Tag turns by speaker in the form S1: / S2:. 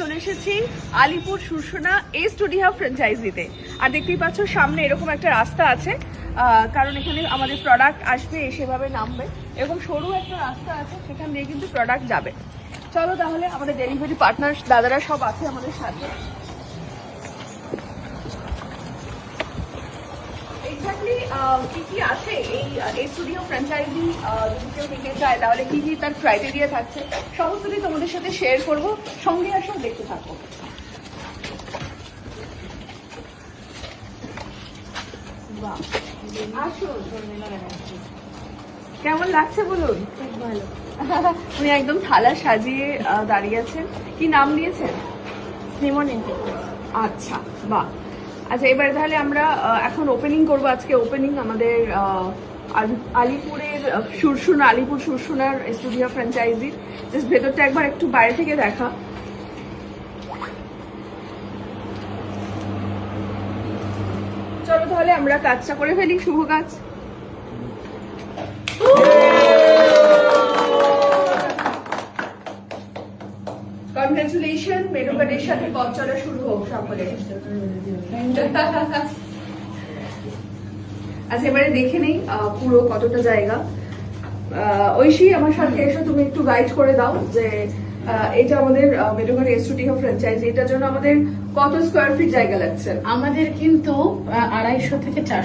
S1: চলে এসেছি আলিপুর সুরসোনা এ স্টুডিও ফ্র্যাঞ্চাইজিতে। আর দেখতেই পাচ্ছ সামনে এরকম একটা রাস্তা আছে, কারণ এখানে আমাদের প্রোডাক্ট আসবে, সেভাবে নামবে। এরকম সরু একটা রাস্তা আছে, সেখান দিয়ে কিন্তু প্রোডাক্ট যাবে। চলো তাহলে, আমাদের ডেলিভারি পার্টনার দাদারা সব আছে আমাদের সাথে। এক্স্যাক্টলি কি কি আছে এই স্টুডিও ফ্র্যাঞ্চাইজি, যদি কেউ নিতে চায় তাহলে কি কি তার ক্রাইটেরিয়া থাকছে, সমস্তটাই তোমাদের সাথে শেয়ার করবো। সঙ্গে আসো, দেখতে থাকো। কেমন লাগছে বলুন?
S2: ভালো।
S1: উনি একদম থালা সাজিয়ে দাঁড়িয়ে আছেন। কি নাম দিয়েছেন?
S2: স্নেমন।
S1: আচ্ছা, বাহ। আচ্ছা, এবারে তাহলে আমরা এখন ওপেনিং করবো। আজকে ওপেনিং আমাদের আলিপুরের আলিপুর সুরসোনার স্টুডিও ফ্র্যাঞ্চাইজি। জাস্ট ভেতরটা একবার একটু বাইরে থেকে দেখা। চলো তাহলে আমরা কাজটা করে ফেলি, শুভ কাজ। কনগ্রাচুলেশন, মেনু কার্ডের সাথে পথ চলা শুরু হোক সকলে। আচ্ছা, এবারে দেখে নেই পুরো কতটা জায়গা। ঐশী, আমার সাথে এসো, তুমি একটু গাইড করে দাও যে এটা আমাদের মেডোগার স্টুডিও ফ্র্যাঞ্চাইজি, এটার জন্য আমাদের কত স্কোয়ার ফিট জায়গা লাগছে?
S2: আমাদের কিন্তু 250 থেকে 400